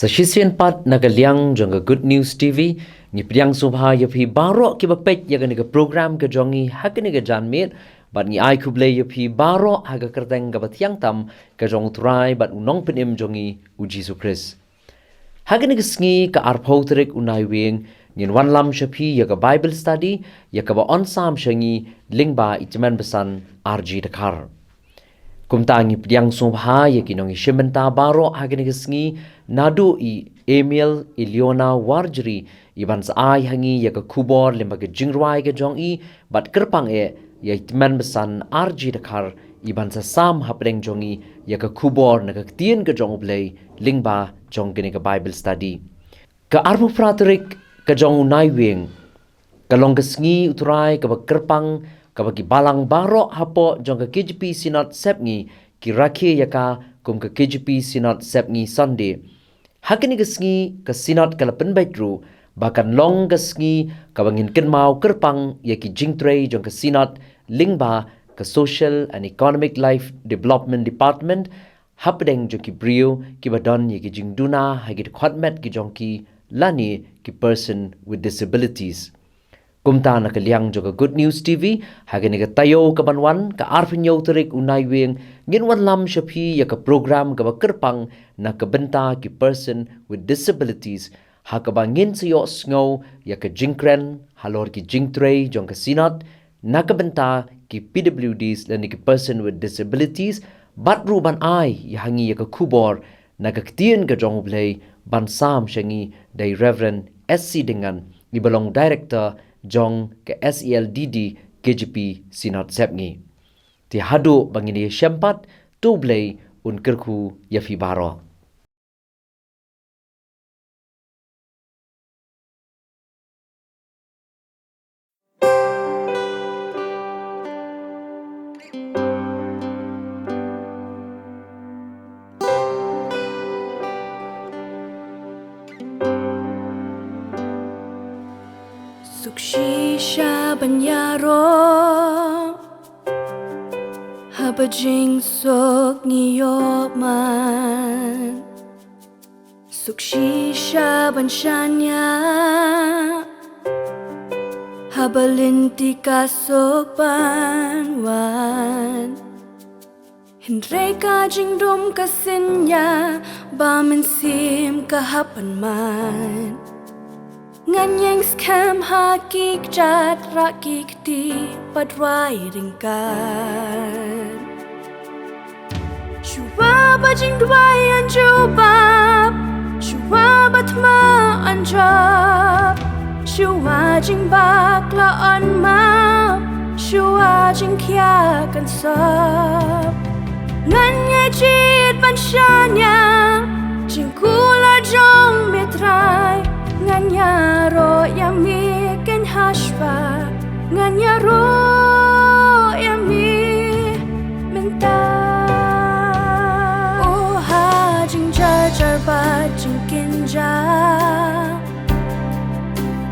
Sa shisien pat nagaliang jonga Good News TV ni priang subha yapi BAROH ki bapet yaga ni program ke jongi hakni ga janmit bat ni KHUBLEI yapi BAROH haga KYRTENG ga batiang tam ke jong TRAI bat unong penim jongi JISU KHRIST. Haga ni sngi ka arpotrik unai wing nin wan lam shapi yaga Bible study yaga ba onsam shangi lingba itman besan R.G.DKHAR. Kumtangi priang subha yaki NONGISHIM BAROH hagani gesngi nadu I AMMIEL ELEONA WARJRI iban sa ay hangi yaka kubor lembaga JINGRWAI ke jong I bat kerpang yaitman besan R.G.DKHAR iban sa sam hapreng jongi yaka kubor nagaktian ke jong BLEI lingba jong gini ke Bible study. Ke arbu pratorik ke jong unai wing kalong gesngi uturai ke kerpang kabagi balang BAROH hapo jong ke KJP sinot sepngi ki rakhi yaka kum ke KJP sinot sepngi Sunday. Hakini gesngi ke sinot kalapen baitru bahkan long gesngi kabangin kenmau kerpang yaki jingtrei jong ke sinot lingba ke Social and Economic Life Development Department hapdeng jong ki brio ki badon yaki jingduna hagi khotmet ki jong ki lani ki person with disabilities. Kumta nakaliang juga Good News TV hagani ka tayo kabanwan ka arfinyo terik unai wing ginwan lam shapi ya ka program ka kerpang na ka BYNTA ki person with disabilities hakabangin siyo sngo ya ka NONGKREN halor ki JINGTRAI jong ka sinat na ka BYNTA ki PWDs lani ki person with disabilities bat ruban ay yahangi ya ka kubor na ka ktien ka jong BLEI ban sam shangi day Reverend SC dengan ibalong director JONG ke SELDD KJP Sinot Sepngi. Ti hadu bangini syempat tu BLEI un KYRKHU yafi BAROH. Sukshisha banyaro habajing sok ngiyokman Sukshisha banshanya habalinti kasok banwan Hindray ka jingdum kasinya baminsim kahapan man Nganyeng skam hakik jat rakik di padwai ringkan Shua bajing dwai anjubab Shua batma anjab Shua jing bakla anmab Shua jing kya kansab Nganye jit banshanya Jing kula jong mitrai Nganyaro yami ken hashwa Nganyaro yami minta Oh ha jing jajar ba jing kinja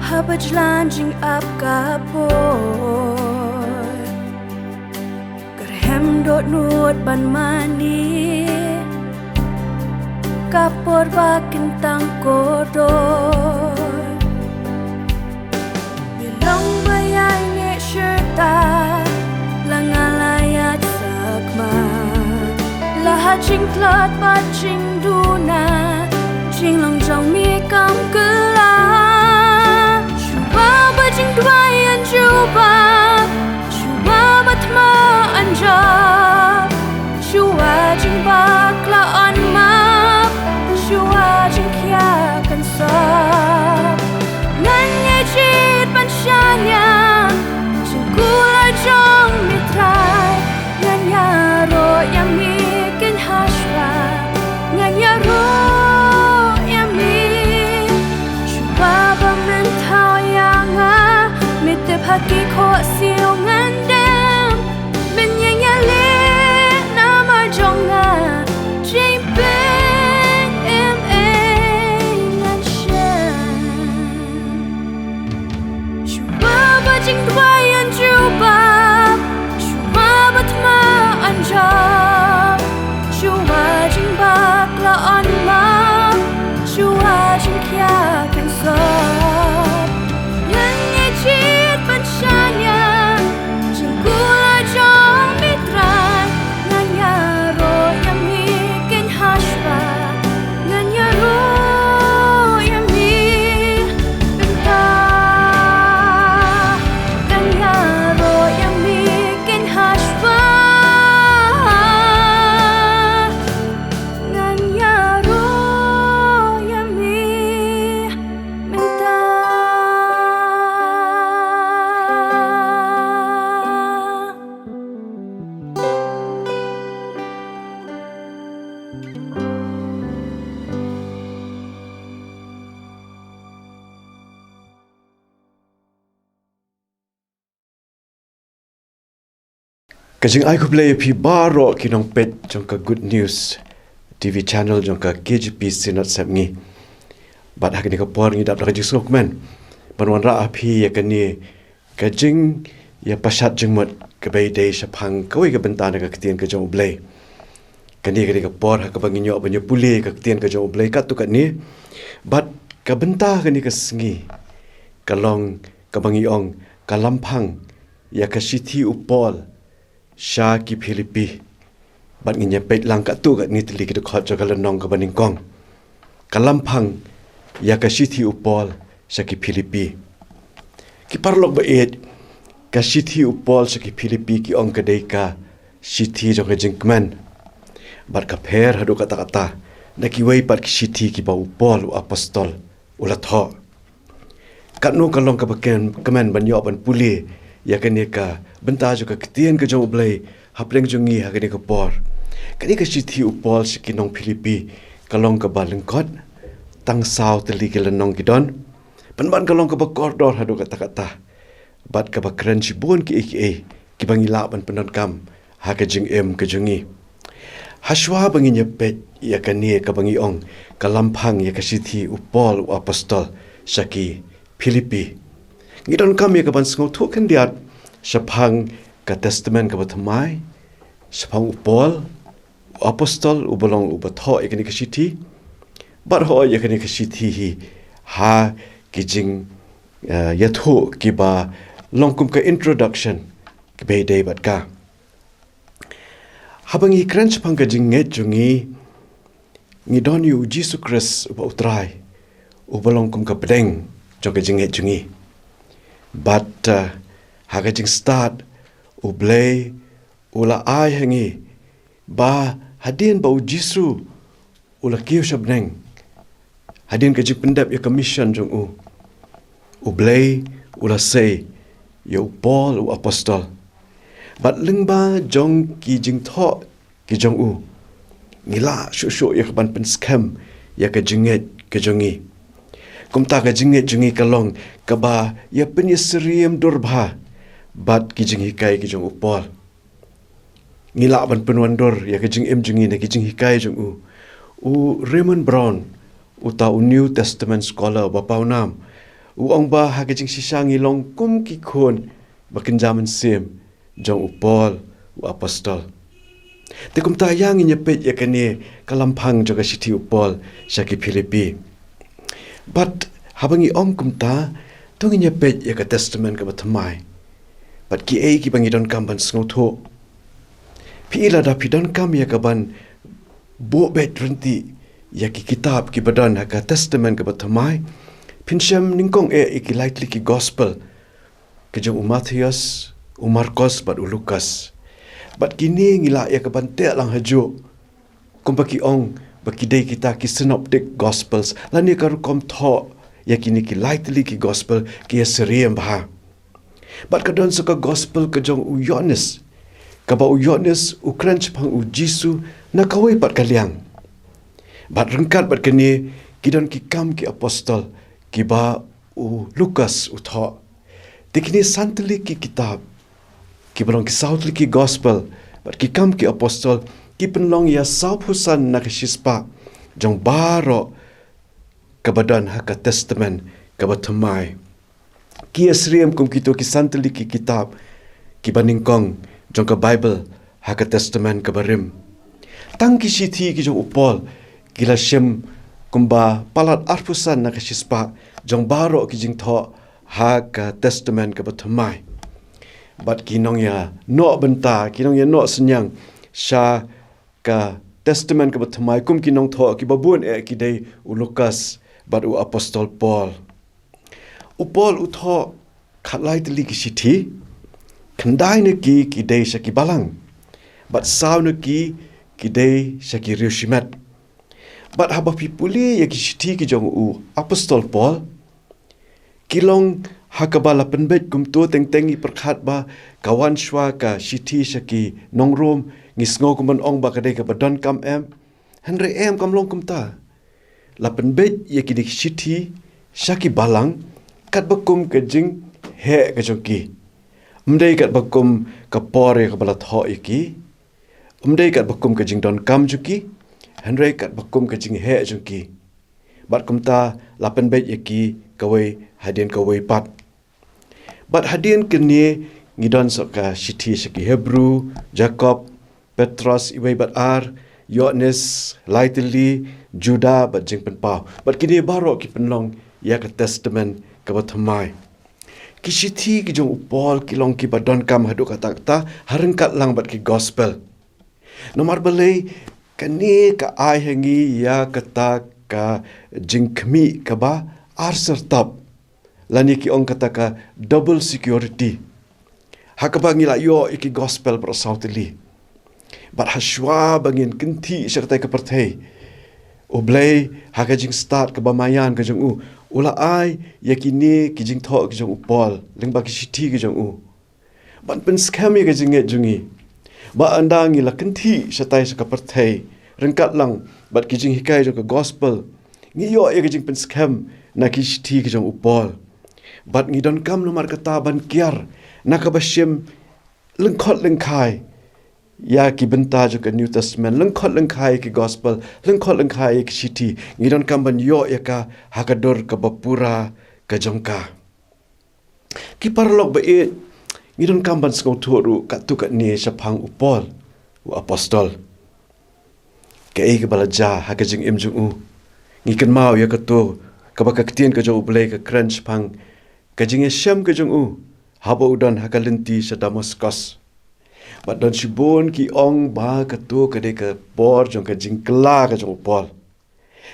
Habajlan jing ap kapoy Gerhem dot nut ban mani Kapor bakin tang kodor Bilang bayay nge syurta Langalayat sakma Lahat jing klat bat jing duna Jing long jong mi kam kela Shua ba jing dwai anjuba Shua bat ma anjab Shua jing bakla anma Shua jing kya kansab Nganye jit banshanya Jing kula jong mitrai Nganyaro yami ken hashwa Nganyaro yami Kajing ai KHUBLEI pi BAROH kinong pet jong ka good news TV channel jong ka KGP sinat sapngi. Bat hakini ka por ngi dap ka JISU men. Banwan ra api ya kani kajing ya pasat jengmot ka bai dei sapang kawai ka bentana ka ketien ka jong BLEI. Kani kani ka por ha ka banginyo banyo puli ka ketien ka jong BLEI kat tu kat ni. Bat ka benta kani ka sengi. Kalong ka bangiong ka lampang ya ka siti upol sya ki Filipi. Bat nginya pet lang kat tu kat ni teli kita khot jagala nong ka baningkong. Ka lampang ya ka siti upol sya ki Filipi. Ki parlok ba ka siti upol sya ki Filipi ki ong ka dei ka siti jong ka jingkmen. Bat ka per hadu kata-kata na ki wei pat ki siti ki ba upol u apostol ula tho. Kat no kalong ka baken kemen banyo ban puli ya kani ka benta jo ka ketien ka jong BLEI hapleng jongi ha kani ka por. Kani ka siti upol sya ki nong Filipi kalong ka balengkot tang sao teli ke lenong kidon. Panban kalong ka ba kordor hadu kata-kata. Bat ka ba keren si bon ki ki bangila ban penodkam ha ka jing ka jongi. Haswa bangi nyepet ya kani ka bangi ong ka lampang ya ka siti upol u apostol sya ki Filipi. Ngidon kami ka ban sngau tu kan diat sapang ka testament ka batamai sapang upol u apostol u bolong u batho ikani ka siti. Bar ho ya kani ka siti hi ha kijing yatho ki ba longkum ka introduction ki be day bat ka. Habangi kren sapang ka jinget jungi ngidon yu JISU KHRIST u TRAI u bolong kum ka pedeng jong ka jinget jungi. But haga jing start u BLEI ula ai hangi ba hadin ba u JISU ula kiu shabneng hadin ka jing pendap ya commission jong u BLEI ula say ya u Paul u apostol. But lingba jong ki jing tho ki jong u ngila shu ya ban pen scam ya ka jinget ka jongi. Kumta ka jinget jungi kalong kaba ya penyeseriam durbha bat ki jing hikai ki jong upol. Ngila ban penwandor ya ka jing jungi na ki jing hikai jong u Raymond Brown uta u New Testament scholar bapau nam u ong ba ha ka jing sisangi long kum ki khon bakin zaman sim jong upol u apostol. Te kumta yang nyepet ya kani kalampang jaga siti upol syaki Filipi. But habangi ong kumta tungi nyepet ya ka testament ka batamai. But ki ki bangi don kam ban sngau tho. Pi ila da pi don kam ya ka ban bo bet renti ya ki kitab ki badan ha ka testament ka batamai. Pinsyam ningkong ki likely ki gospel ke jong Matthews, Marcos bat Lukas. But kini ngila ya ka ban te lang hajo. Kumpa ki ong bakidai kita ki synoptic gospels lani karu kom tho ya kini ki lightly ki gospel ki seriam bah. Bat kadon suka gospel ka jong u Yohanes ka ba u Yohanes u crunch pang u JISU na kawai pat kaliang. Bat rengkat bat kini kidon ki kam ki apostol ki ba u Lukas u tho. Tikini santli ki kitab ki balong ki sautli ki gospel bat ki kam ki apostol ki penlong ya saupusan na kisispa jong BAROH kabadan haka testament kabatamai. Ki asriam kum kito ki santali ki kitab ki baningkong jong ka Bible haka testament kabarim. Tang ki siti ki jong upol gila shem kumba palat arpusan na kisispa jong BAROH ki jing tho haka testament kabatamai. Bat kinong ya no benta kinong ya no senyang sya ka testament ka batamai kum kinong tho ki babun ki dei u Lukas bat u apostol Paul. U Paul u tho khatlai tli ki siti khandai ne ki dei sya ki balang. Bat saw ne ki dei sya ki riushimet. Bat haba pi puli ya ki siti ki jong u apostol Paul kilong hakabala penbet kum tu teng-tengi perkhat ba kawan shwa ka siti sya ki nongrom ngisngo kuman ong ba kadai ka badon kam henry kam long kum ta lapen bet ye ki dik siti syaki balang kat bakum ke jing he ke joki Mdai kat bakum kapore kabala tho iki. Mdai kat bakum ke jing don kam juki. Handrai kat bakum ke jing he juki. Bat kumta lapan bet iki kawai hadien kawai pat. Bat hadien kini ngidon soka shiti shiki Hebrew, Jacob, Petros iwai bat ar, Yohanes, Laitili, Judah bat jing penpau. Bat kini baro ki penlong ya ke testament ke batamai. Ki shiti ki jong upol ki long ki bat don kam haduk kata-kata harengkat lang bat ki gospel. Nomor belai kani ka ai hangi ya kata ka jingkmi ka ba ar sertap. Lani ki ong kata ka double security. Hakaba ngila yo iki gospel pro sautili. Bat haswa bangin kenti serta ka pertai. BLEI haka jing start ka bamayan ka jong u. Ula ai yakini ki jing tho ka jong upol lengba ki shiti ka jong u. Ban pen scam ka jinget jungi. Ba anda ngila kenti serta ka pertai. Rengkat lang bat ki jing hikai jong ka gospel. Ngiyo ya ka jing pen scam na ki shiti ka jong upol. Bat ngidon kam nomar kata ban kiar nakabashim lengkot lengkai ya ki benta jo ke New Testament lengkot lengkai ki gospel lengkot lengkai ki shiti ngidon kam ban yo ya ka hakador ka bapura ka jongka ki parlok ba e ngidon kam ban skau toru ka tu ka ni sapang upol u apostol ke e ke balaja hakajing imjung u ngiken mau ya ka tu ka ba ka ktien ka jo BLEI ka kran sapang kajing Syam ke jong u haba udan hakalenti sa Damaskus bat don sibon ki ong ba ka tu ka de ka bor jong ka jing kla ka jong pol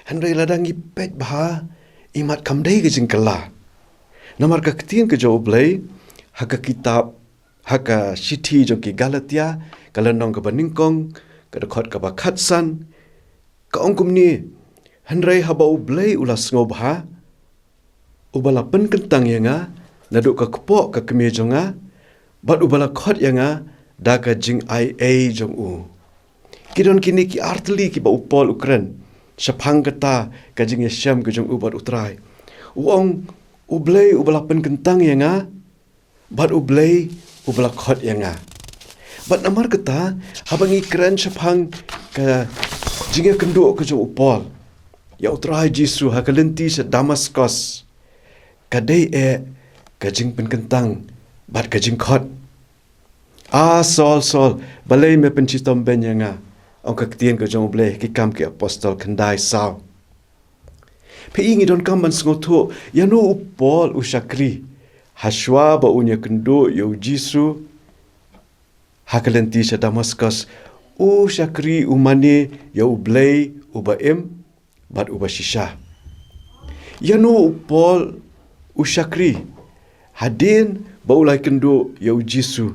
handai ladang i pet ba imat kam dei ka jing kla namar ka ktien ka jo BLEI haka kitab haka shiti jong ki Galatia kalanong ka baningkong ka dekhot ka ba khatsan ka ong kumni handai haba BLEI ulas ngob ha ubala pen kentang yanga naduk ka kepok ka kemie jonga bat ubala khot yanga da ka jing IA jong u kidon kini ki artli ki ba upol ukren sapang kata ka jing Syam ka jong u bat utrai uong BLEI ubala pen kentang yanga bat BLEI ubala khot yanga bat namar kata habangi keren sapang ka jing kenduk ka jong upol ya utrai JISU hakalenti sa Damaskus kadai kajing penkentang bat kajing khot sol balai me pencitom ben yanga ong kaktien ka jong BLEI ki kam ki apostol kandai saw pe ingi don kam ban sngoto yanu upol ushakri haswa ba unya kendo yo JISU hakalenti sa Damaskus ushakri umane yo BLEI ubaim bat ubashisha yanu upol ushakri hadin baulai kendo ya JISU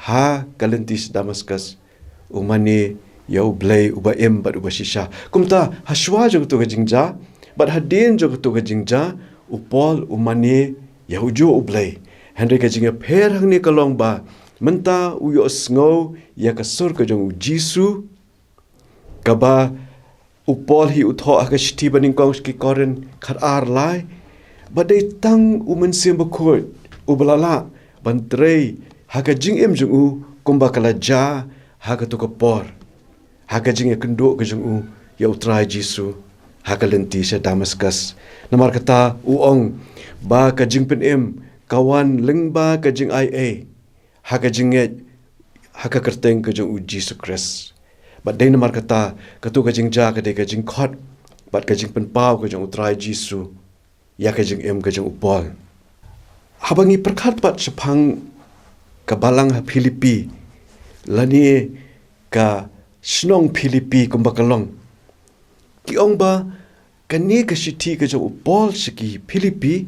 ha kalentis Damaskus umane ya BLEI ubaim bat ubashisha kumta haswa jog to gajingja bat hadin jog to gajingja upol umane ya ujo BLEI handai kajinga pher hangni kalong ba menta uyo sngo ya kasur ka jong JISU kaba upol hi utho akashti baningkong ki koren khar ar lai badai tang umensim bakut ubalala bantrei haga jing em jung u kumba kala ja haga tu kapor haga jing kendo ke jung u ya utrai JISU haga lenti sa Damaskus namar kata uong ba ka jing pen em kawan lengba ka jing IA haga jing haga kerteng ke jung u JISU KHRIST badai namar kata katu ka jing ja ka de ka jing khot bat ka jing pen pau ke jung utrai JISU ya ka jing em ka jing upol habangi perkhat pat sepang ka balang ha Filipi lani ka snong Filipi kumbakalong ki ong ba kani ka shiti ka jing upol siki Filipi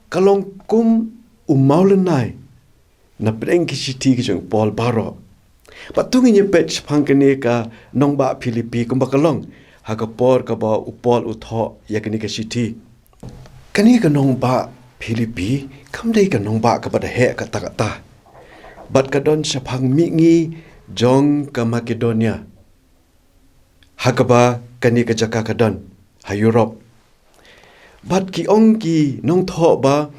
kalong kum umaulenai na preng ki shiti ka jing upol BAROH patungi nyepet sepang kani ka nongba Filipi kumbakalong hakapor ka ba upol utho ya kani ka shiti kani ka nongba Filipi kamdai ka nongba ka pada he ka takata bat ka don sapang mingi jong ka Makedonia hakaba kani ka jaka ka don ha Europe bat ki ong ki nong tho ba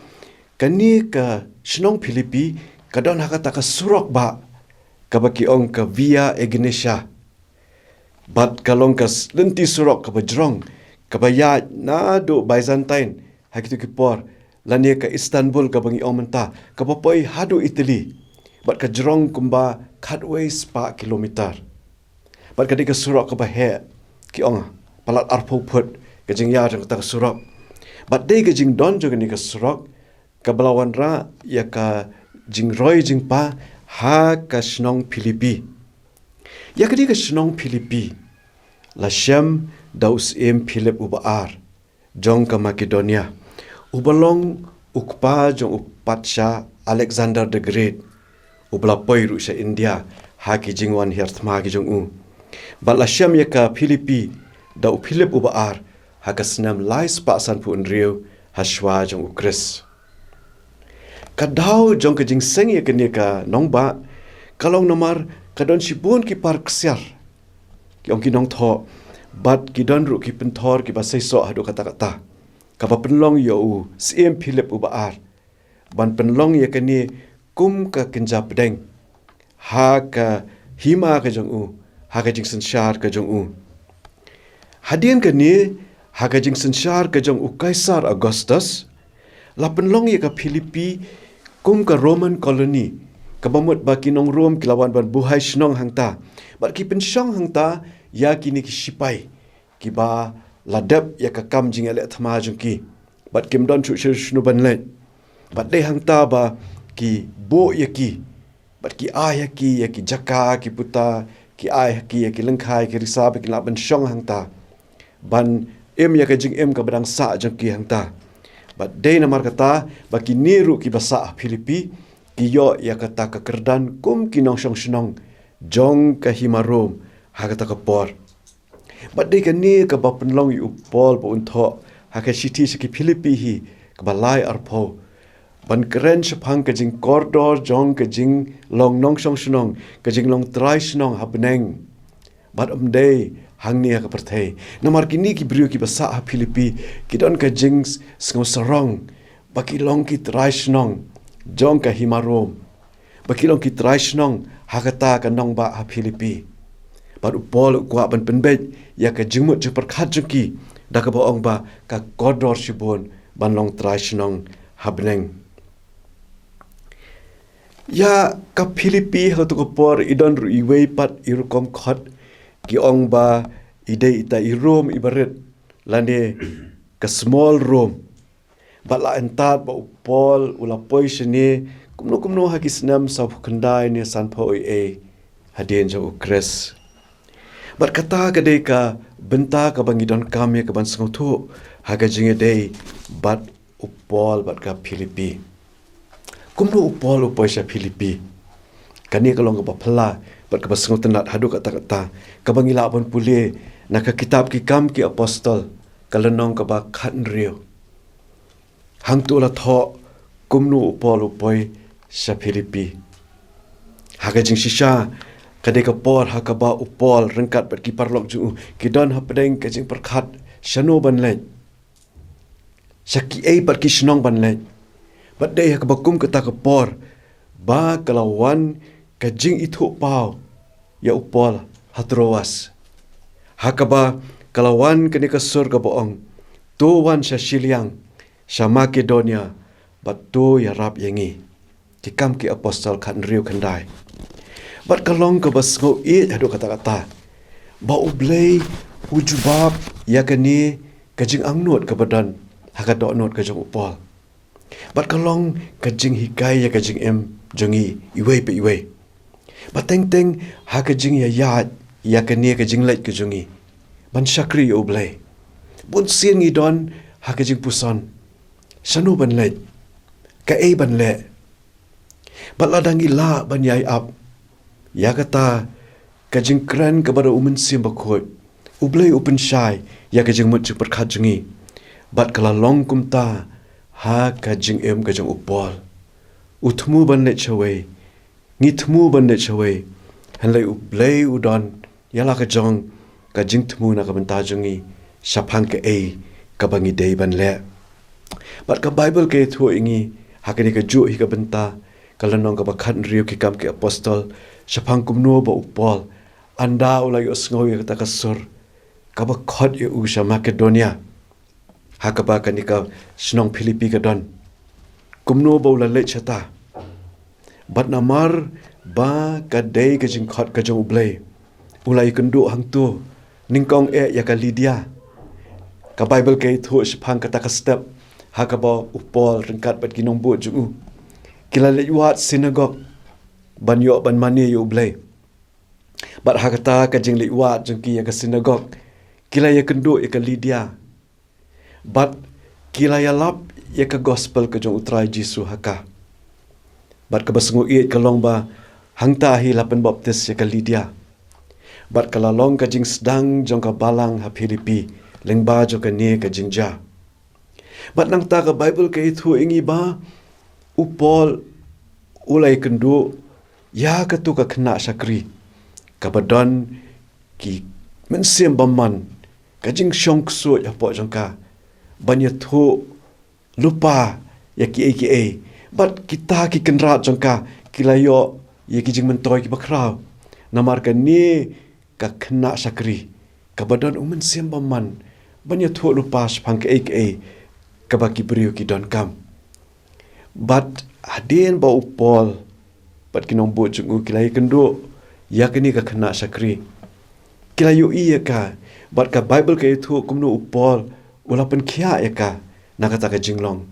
kani ka snong Filipi kadon hakata ka surok ba kabaki ong ka via Ignatia bat kalong ka lenti surok ka bajrong ka baya na do Byzantine hakitu kipor lania ka Istanbul ka bangi omenta ka papoi hadu Italy bat ka jrong kumba kadway spa kilometer bat ka di ka surok ka bahe ki ong palat arpo put ka jing ya ka surok bat dei ka jing don jo ni ka surok ka belawan ra ya ka jing roi jing pa ha ka snong Filipi ya ka di ka snong Filipi la Shem daus Philip ubaar jong ka Makedonia ubalong ukpa jong upatsha Alexander the Great ubla poiru sa India ha ki jingwan herthma ki jong bat la Shem ya ka Filipi dau Philip ubaar ha ka snam lai spa san pu unriu hashwa jong KHRIST kadau jong ka jing seng ya ka ni ka nongba kalong nomar kadon sibun ki par ksyar ki ong ki nong tho bat ki don ru ki pentor ki ba sai so hadu kata-kata ka ba penlong yo CM Philip ubaar ban penlong ya ka ni kum ka kinja pedeng ha ka hima ka jong ha ka jing sanshar ka jong hadian ka ni ha ka jing sanshar ka jong Kaisar Augustus la penlong ya ka Filipi kum ka Roman colony ka bamut ba kinong Rom kilawan ban buhay snong hangta bat ki pensyong hangta ya kini ki sipai ki ba ladap ya ka kam jing ele thama jong ki bat kim don chu shnu ban le bat de hangta ba ki bo ya ki bat ki a ya ki jaka ki puta ki a ya ki lengkhai ki risab ki la ban syong hangta ban em ya ka jing em ka badang sa jong ki hangta bat de namar kata ba ki niru ki basa Filipi ki yo ya kata ka kerdan kum ki nong syong snong jong ka himarom ha kata ka por bat de ka ni ka ba penlong yu pol ba untho ha ka city ki Filipi hi ka ba lai arpo ban keren sepang ka jing koridor jong ka jing long nong syong snong ka jing long trai snong habneng bat day hang ni ka perthei namar kini ki brio ki basa ha Filipi ki don ka jing sngo sarong baki long ki trai snong jong ka himarom baki long ki trai snong ha kata ka nong ba ha Filipi bat upol kwa ban penbet ya ka jingmut je perkhat jki da ka ba ong ba ka koridor sibon ban long trai snong habneng ya ka Filipi ha tu ko por idon ru iwei pat irukom khot ki ong ba ide ita i Rome ibaret lane ka small Rome bala entat ba upol ula poi shene kumno ha ki snam sa khundai ne san pho e hadien jo KHRIST bat kata ka de ka BYNTA ka bangidon kam ya ka ban sngothu ha ka jinge de bat upol bat ka Filipi kumno upol upoi sa Filipi kani ka long ka phla bat ka basngotanat hadu kata-kata ka bangila pon pule na ka kitab ki kam ki apostol kalanong ka ba khan rio hang tu la tho kumnu upol upoi sa Filipi haga jing shisha kade ka por ha ka ba upol rengkat bat ki parlok ju ki don ha pedeng ka jing perkhat shano ban le shaki ei bat ki shnong ban le bat dei ha ka ba kum ka ta ka por ba kalawan ka jing ithu pau ya upol hatrowas hakaba kalawan kini ka sur ka boong tu wan sa Siliang sa Makedonia bat tu ya rap yengi ki kam ki apostol khan riu khandai bat kalong ka bas ngo i hadu kata-kata ba BLEI ujubab ya kani ka jing angnot ka badan haka do not ka jong upol bat kalong ka jing hikai ya ka jing em jongi iwei pe iwei bat teng ha ka jing ya kani ka jing lait ka jongi ban shakri BLEI bun sien ngi don ha ka jing puson sanu ban lait ka ei ban le bat ladangi la ban yai ap ya kata ka jing kran ka bara umen sim bakhoi BLEI open shai ya ka jing mut jing perkhat jongi bat kala long kumta ha ka jing em ka jong upol uthmu ban le chawei ngi thmu ban le chawei han le BLEI udon yala ka jong ka jing thmu na ka ban ta jongi shaphang ka ei ka bangi dei ban le bat ka bible ke thu ingi ha ka ni ka ju hi ka ban ta Kalau nong ka bakat riu ki kam ki apostol syapang kumno ba upol anda ulai usngau ya kata kasur ka bakot ya usha Makedonia hakaba kanika snong Filipi ka don kumno ba ulai le chata bat namar ba ka dei ka jingkhot ka jong BLEI ulai kendu hang tu ningkong ya ka Lydia ka Bible ke thu syapang kata ka step hakaba upol rengkat bat ginong bu jungu kila lewat sinagog banyo ban mani yu BLEI bat hakata ka jing lewat jengki ya ka sinagog kila ya kendu ya ka Lydia bat kila ya lap ya ka gospel ka jong utrai JISU haka bat ka basengu iet ka long ba hangta hi lapan baptis ya ka Lydia bat kala long ka jing sedang jong ka balang ha Filipi lengba jo ka ne ka jingja bat nang ta ka Bible ka itu ingi ba upol ulai kendu ya katu ka kena syakri kabadon ki mensim baman kajing syong ksu ya po jangka banya thu lupa ya ki bat kita ki kenrat jangka kilayo ya ki jing mentoy ki bakrau namar ka ni ka kena syakri kabadon mensim baman banya thu lupa spang ki kabaki beriu ki don kam bat adin ba upol bat kinong bu jungu kilai kendu ya kini ka kena syakri kilayu iya ka bat ka Bible ka itu kumnu upol ulapan kia ya ka na kata ka jinglong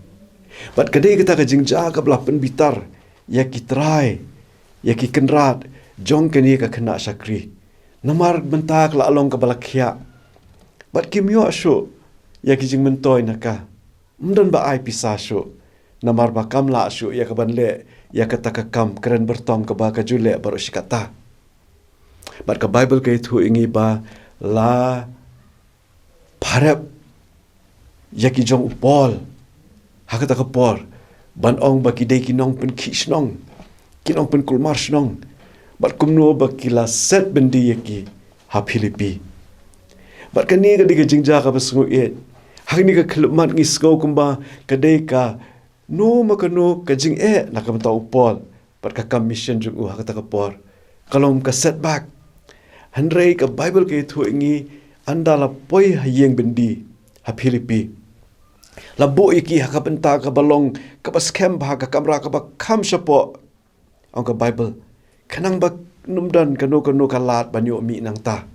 bat kadai kata ka jingja ka belapan bitar ya ki TRAI ya ki kenrat jong kini ka kena syakri namar bentak la along ka balakia bat kimyo asyo ya ki jing mentoy naka mdan ba ai pisah asyo namar bakam la asyu ya kaban le ya kata ka kam keren bertong ka ba ka jule baru sikata bat ka Bible ka itu ingi ba la parap ya ki jong upol hakata ka por ban ong ba ki dei kinong pen kisnong kinong pen kulmar snong bat kumno ba kila set bendi ya ki ha Filipi bat ka ni ka di ka jingja ka basungu et hak ni ka kelmat ngisgo kumba ka dei ka no makano kajing nakamta upol pat ka mission jung hakata ka por kalom ka setback handrei ka Bible ke thu ingi andala poi hayeng bendi ha Filipi labo iki hakapenta ka balong ka baskem ba ka kamra ka ba kham shapo ang ka Bible kanang ba numdan kano ka lat banyo mi nang ta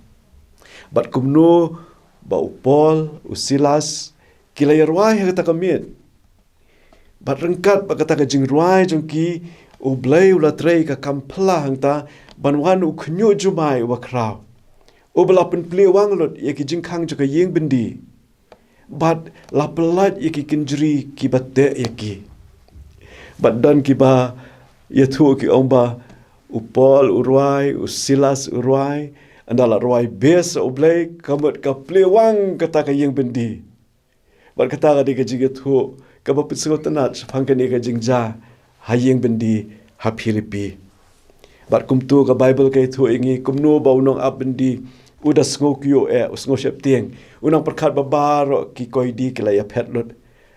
bat kumno ba upol usilas kilayarwai hakata ka mit bat rengkat ba kata ka jingruai jongki BLEI ula TRAI ka kampla hangta banwan u khnyu jumai wa kraw u belapen ple wanglot ye ki jingkhang joka yeng bendi bat lapelat ye ki kinjri ki batte ye ki bat dan ki ba ye thu ki omba upol urwai usilas urwai andala ruai bes BLEI kamat ka ple wang kata ka yeng bendi bat kata ka di ka jiga thu kaba pitsengo tenat pangkani ka jingja hayeng bendi ha Filipi bat kumtu ka Bible ka itu ingi kumno ba unong ap bendi uda sngo kyo usngo shep tieng unang perkhat babaro ki koidi kila ya petlot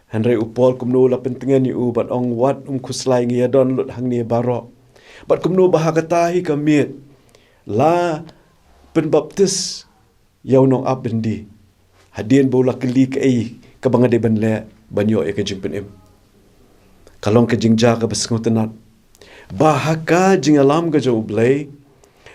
hanrei upol kumno la pentengen yu bat ong wat khuslai ngi don lot hang ni BAROH bat kumno ba hakata hi ka mit la penbaptis ya unong ap bendi hadien bola keli ka ka bangade banle banyo ya ka jingpen kalong ka jingja ka basngo tenat bahaka jingalam ka jo BLEI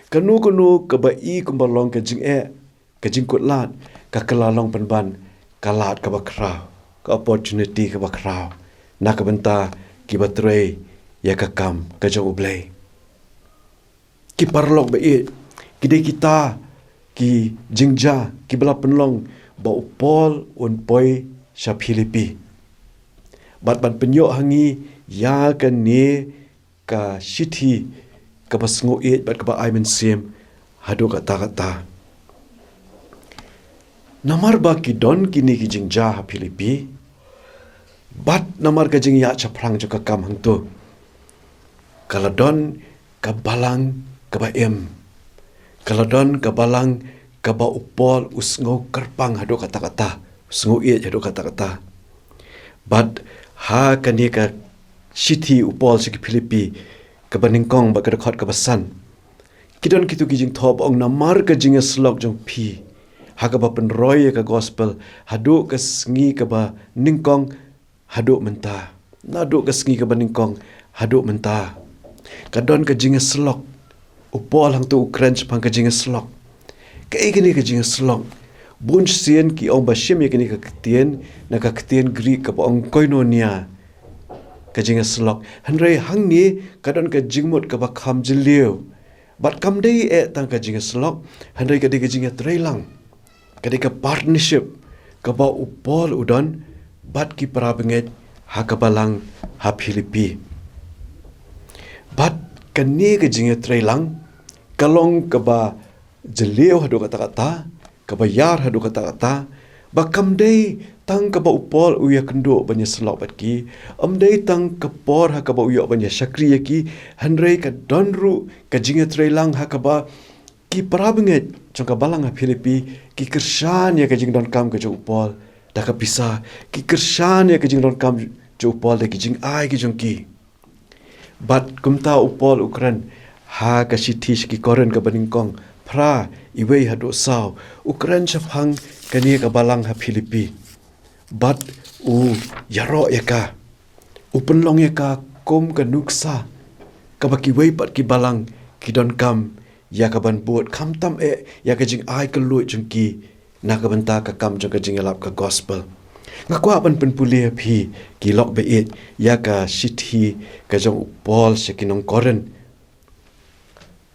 kanu ka bai kumbalong ka ka jingkut lat ka kalalong penban kalat ka bakrau ka opportunity ka bakrau na ka benta ki batre ya ka kam ka jo BLEI ki parlok ba kide kita ki jingja ki bala penlong ba upol un poi sha Filipi bat penyo hangi ya ka ne ka shithi ka basngo bat ka ba ai men sem hado kata namar ba ki don kini ki jingja ha Filipi bat namar ka jing ya chaprang jo ka kam hang tu kaladon ka balang ka ba kaladon ka balang ka ba upol usngo karpang hado kata usngo hado kata bat ha kani ka Shiti upol si ki Filipi ka baningkong ba ka dekhot ka basan. Kidon kitu ki jing thop ong namar ka jing slok jong pi. Ha ka ba penroy ka gospel haduk ka sngi ka ba ningkong haduk menta. Naduk ka sngi ka ba ningkong haduk menta. Kadon ka jing slok upol hang tu Ukraine pang ka jing slok. Ka ikini ka jing slok. Bun sien ki ong ba shim ya kini ka ketien na ka ketien Greek ka ba ong koinonia. Ka jing slok hanrei hang ni kadon ka jingmut ka ba kham jiliu bat kam dei tang ka jing slok hanrei ka de ka jing trailang ka de ka partnership ka ba upol udon bat ki parabenget ha ka balang ha Filipi bat ka ni ka jing trailang kalong ka ba jiliu hadu kata-kata ka ba yar hadu kata-kata ba kam dei tang ka ba upol uya kendo banya selok bat ki dei tang ka por ha ka ba uya banya syakri ki hanrei ka donru ka jinga trailang ha ka ba ki parabenget jong ka balang ha Filipi ki kersan ya ka jing don kam ka jo upol da ka pisa ki kersan ya ka jing don kam jo upol da ki jing ai ki jong ki bat kumta upol Ukraine ha ka sitish ki koren ka baningkong pra iwei hadu saw Ukraine chapang kani ka balang ha Filipi bat yaro yaka upenlong yaka kom ka nuksa ka baki wei pat ki balang ki don kam ya ka ban buat kam tam ya ka jing ai ka lui jung ki na ka banta ka kam jung ka jing lap ka gospel ngakwa ban pen puli phi ki lok be it ya ka shithi ka jong pol se ki nong koren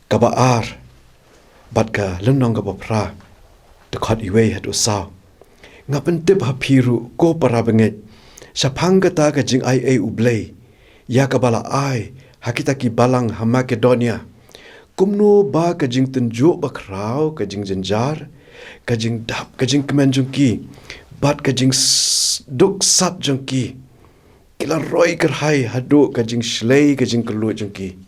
ka ba ar bat ka lenong ka ba pra de khot iwei hatu saw ngapen tip ha phiru ko parabenget sapang kata ka jing ai KHUBLEI ya ka bala ai hakita ki balang ha Makedonia kumno ba ka jing tenjo ba krau ka jing jenjar ka jing dap ka jing kemen jung ki bat ka jing duk sap jung ki kila roi kerhai hadu ka jing shlei ka jing kelu jung ki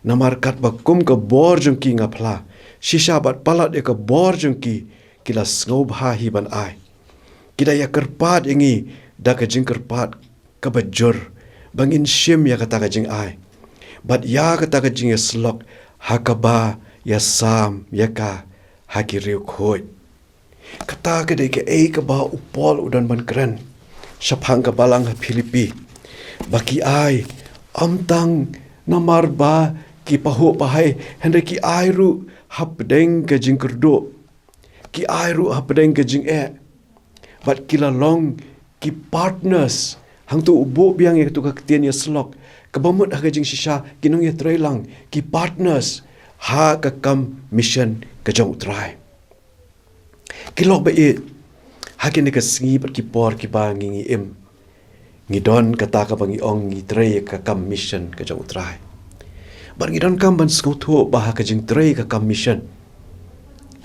namar kat ba kum ka bor jung ki ngapla shisha bat palat ya ka bor jung ki kila sngau bha hi ban ai kita ya kerpat ingi da ka jing kerpat ka bajur bangin shim ya kata ka jing ai bat ya kata ka jing ya slok ha ka ba ya sam ya ka ha ki riu khoi kata ka de ka ka ba upol udan ban kren sapang ka balang ha Filipi baki ai amtang namar ba ki pahu pahai hende ki ai ru hapdeng ka jing kerdo ki ai ru hapdeng ka jing but kila long ki partners hang tu ubo biang ya tu ka ketien ya slok kabamut ha jing shisha kinong ya trailang ki partners ha ka kam mission ka jong trai kilok ba ha kin ka sngi pat ki por ki ba ngi im ngi don kata ka bangi ong ngi trai ka kam mission ka jong trai bar ngi don kam ban sko tho ba ha ka jing trai ka kam mission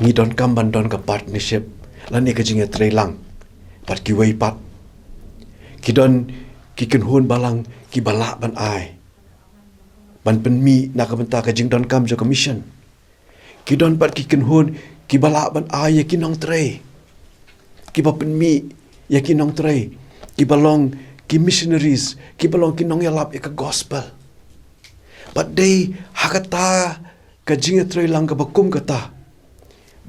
ngi don kam ban don ka partnership lan ni ka jing ya trailang pat ki wei pat ki don ki ken hun balang ki bala ban ai ban pen mi na ka benta ka jing don kam jo commission ki don pat ki ken hun ki bala ban ai ya ki nong trei ki ba pen mi ya ki nong trei ki balong ki missionaries ki balong ki nong ya lap ya ka gospel but they hakata ka jing trei lang ka bakum kata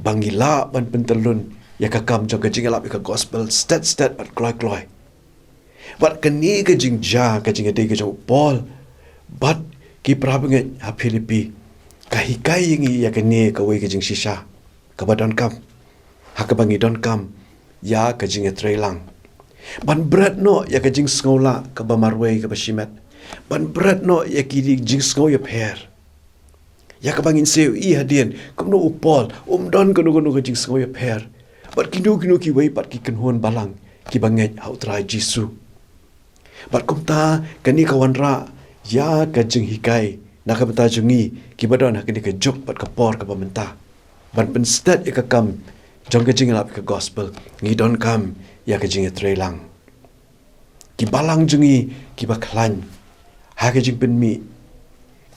bangila ban pentelun ya ka kam jong ka jing lap ka gospel stat at kloi but kani ka jing ja ka jing de ka jong Paul but ki prabenget ha Filipi ka hikai ngi ya kani ka wei ka jing shisha ka badon kam ha ka bangi don kam ya ka jing trailang ban berat no ya ka jing skola ka ba marwei ka ba shimet ban berat no ya ki jing sko ya per ya ka bangin seu hadien kum no upol don ka no ka jing sko ya per but kinu ki wei pat ki kenhon balang ki banget hau trai JISU but kumta kani kawanra ya ka jing hikai na ka beta jungi ki badon ha kani ka juk pat ka por ka bamenta ban pen stat ya ka kam jong ka jing lap ka gospel ngi don kam ya ka jing trailang ki balang jungi ki baklan ha ka jing pen mi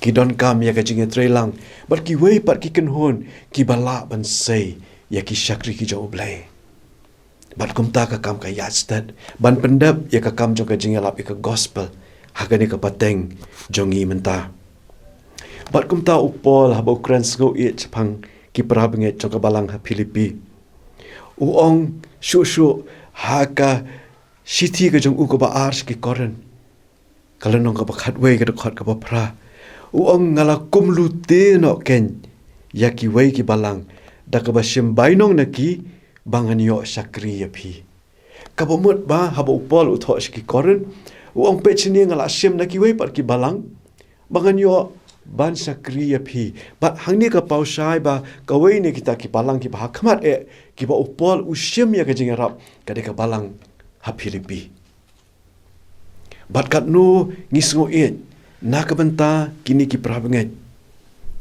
ki don kam ya ka jing trailang but ki wei pat ki kenhon ki bala ban sei ya ki syakri ki jo blei bat kumta ka kam ka yastat ban pendap ya ka kam jong ka jing lap ka gospel hagani ka pateng jongi menta. Bat kum ta upol haba Ukraine sgo it chapang ki prabnge choka balang ha Philippi. Uong shu haka shiti ka jong uko ba ars ki koren. Kalanong ka ba khatwei ka khot ka ba pra. Uong ngala kumlu te no ken yaki wei ki balang da ka ba shim bainong na ki bangan yo shakri ya phi. Ka ba mut ba haba upol utho ki koren. Uong pe chini ngala shim na ki wei par ki balang bangan yo ban shakri ya phi. Bat hangni ka paushai ba ka wei ne kita ki balang ki ba khamat ki ba upol ushim ya ka jingarap ka de ka balang ha Philippi. Bat kat no ngisngo it na ka benta kini ki prabnget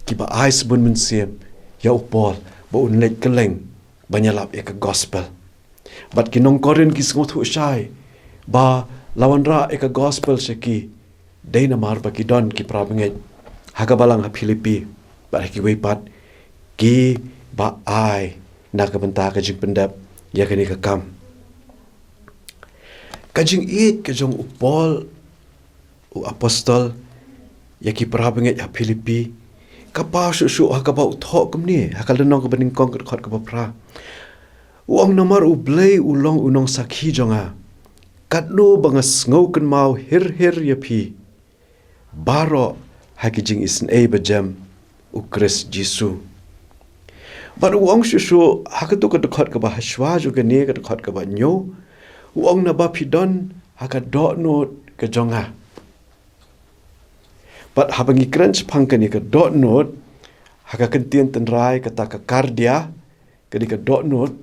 ki ba ais bun men siem ya upol ba unlet keleng banyalap ka gospel. Bat ki nongkren ki sngo thu shai ba lawanra ka gospel seki deina mar ba ki don ki prabnget haga balang ha Philippi ba ki wei pat ki ba ai na ka benta ka jing pendap ya kani ka kam. Kajing it kajong upol u apostol yaki prabnget ha Philippi kapa su haka ba utho kumni haka lenong ka baning kong khot ka ba pra. Uang namar u BLEI ulong unong sakhi jonga katno bangas ngoken mau hir ya phi. BAROH haki jing isen bajam u KHRIST JISU. But uang su haka tu ka khot ka ba hashwa jo ka ne ka khot ka ba nyo. Uang na ba pidon haka do no ka jonga. But habangi crunch pangkani ka do no haka kentien tenrai kata ka kardia kadi ka do no.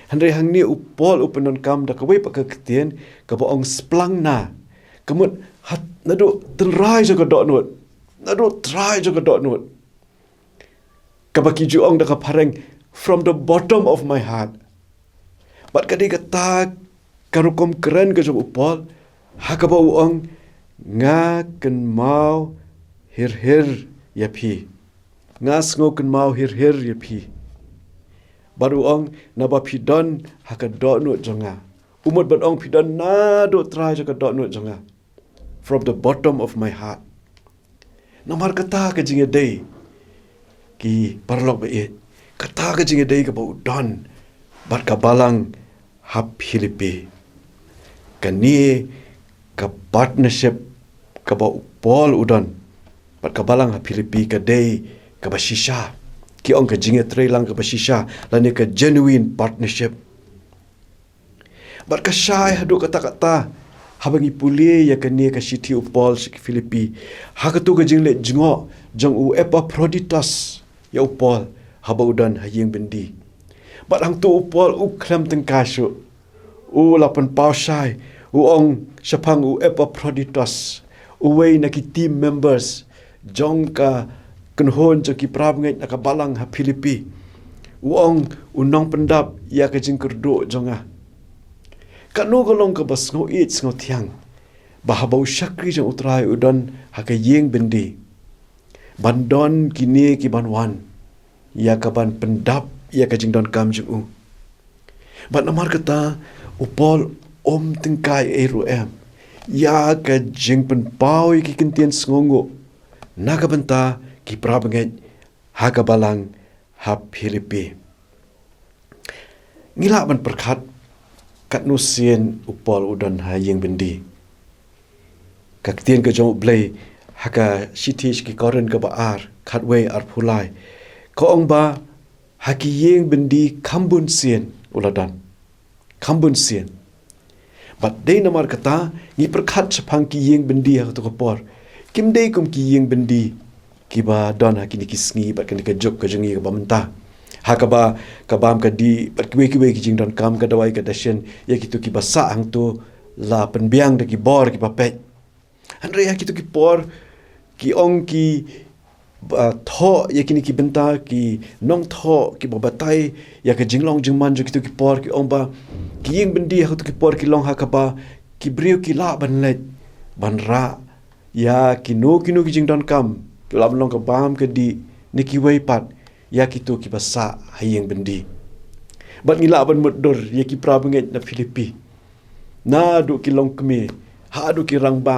Handai hangni upol upenon kam da ka wei pa ka ketien ka ba ong splang na. Kamut hat nadu tenrai jo ka do no. Nadu try jo ka do no. Ka ba ki ju ong da ka pareng from the bottom of my heart. But kadi kata karukom keren ke jom upol haka ba uong nga ken mau hir ya phi nga sngo ken mau hir ya phi baru ong na ba pidon haka do no jonga umot ban ong pidon na do try jaka do no jonga from the bottom of my heart namar kata ka jinge dei ki parlok ba it kata ka jinge dei ka ba udon bat ka balang ha Philippi kani ka partnership ka ba upol udon pat ka balang ha Philippi ka day ka ba shisha ki ong ka jinge TRAI lang ka ba shisha lani ka genuine partnership bat ka shai hadu kata habangi puli ya kani ka shiti upol si Philippi ha ka tu ka jingle jingo jong u Epaphroditus ya upol haba udan hayeng bendi bat hang tu upol u klam teng kasu u lapan paushai uong syapang u Epaphroditus uwei na ki team members JONG ka kenhon jo ki prabnget na ka balang ha Philippi uong unong pendap ya ka jing kerdo jonga kanu golong ka bas ngo it ngo thiang bahabau shakri jong utrai udon ha ka yeng bendi bandon kini ki banwan ya ka ban pendap ya ka jing don kam jung u ban namar kata upol om tengkai em ya ka jing pen pau ki kentien sngongo naga benta ki prabnget ha ka balang ha Philippi ngila ban perkhat kat nusien upol udon ha yeng bendi ka kentien ka jong BLEI ha ka shitish ki koren ka ba ar khatwei ar phulai ko ong ba ha ki yeng bendi kambun sien uladan kambun sien but day namar kata ni perkhat chapang ki yeng bendi ha to por kim day kum ki yeng bendi ki ba don ha ki ni kisngi ba kan ka jok ka jengi ka ba menta ha ka ba ka bam ka di pat ki ki jing don kam ka dawai ka dashen ya ki tu ki ba sa hang tu la penbiang de ki bor ki ba pet andre ya ki tu ki por ki ong ki tho ya ki ni ki benta ki nong tho ki ba batai ya ka jinglong jingman jo ki tu ki por ki ong ba ki yeng bendi ha tu ki por ki long ha ka ba ki brio ki la ban let ban ra ya ki no ki jing don kam ki la long ka bam ka di ni ki wei pat ya ki tu ki basa ha yeng bendi bat ngila ban mudor ya ki pra benget na Philippi na du ki long kemi ha du ki rang ba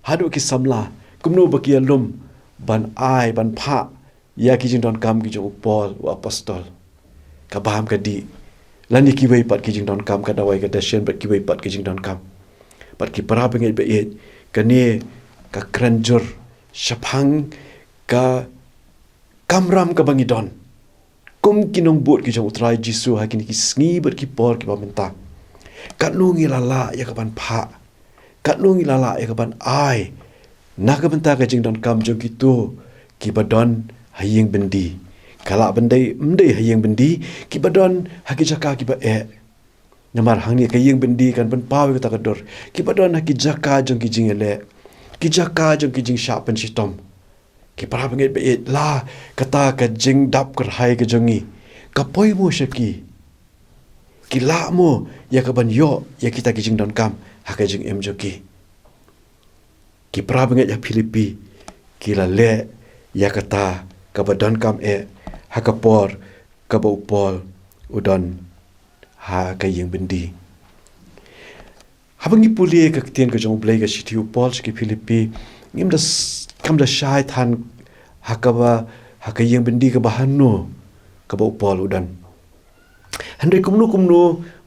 hadu ki samla kumnu baki alum ban ai ban pha ya ki jing don kam ki jong upol wa apostol ka baham ka di lani ki wei pat ki jing don kam ka dawai ka dashen bat ki wei pat ki jing don kam pat ki para bengai be et ka ne ka kranjur shaphang ka kamram ka bangi don kum kinong bot ki jong utrai jisu ha ki sngi bat ki por ki BYNTA kat nungi lala ya ka ban pha kat nungi lala ya ka ban ai nak ka BYNTA ka jing don kam jong ki tu ki badon hayeng bendi kala bendai mdai hayeng bendi ki badon haki jaka ki ba namar hang ni kayeng bendi kan ban pawe ka takador ki badon haki jaka jong ki jing ele ki jaka jong ki jing sha pen sitom ki para bengai be la kata ka jing dap kar hai ka jongi ka poi mo shaki ki la mo ya ka ban yo ya kita ki jing don kam ha ka jing em joki ki para bengai ya Filipi ki la le ya kata ka badon kam ha ka por ka ba upol udon ha ka yeng bendi habangi puli ka tien ka jong blei ka sithi upol ki Filipi ngim das kam da shai than hakaba hakayeng bendi ka bahano ka ba upol udan handai kumnu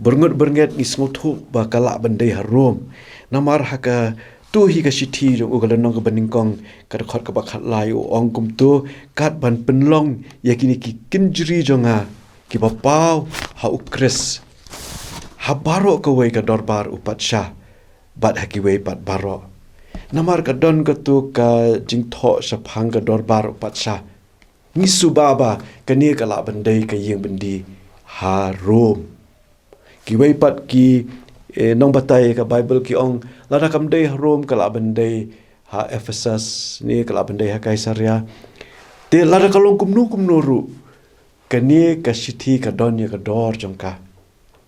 bernget ni sngothu ba kala bandai harom namar haka tu hi ka sithi jong ugala nong ka baningkong ka khot ka ba khat lai ong kum tu kat ban penlong yakini ki kinjri jonga ki ba pau ha ukris ha baro ka wei ka dorbar upatsha bat haki wei pat baro namar ka don ka tu ka jingtho shaphang ka dorbar upatsha ngisu baba ka ni ka la bandai ka yeng bendi ha rom ki wei pat ki nong batai ka bible ki ong lada kam dei rom ka la bandai ha Ephesus ni ka la bandai ha Kaisaria te lada kalong kumnu ru ka ni ka sithi ka don ya ka dor jongka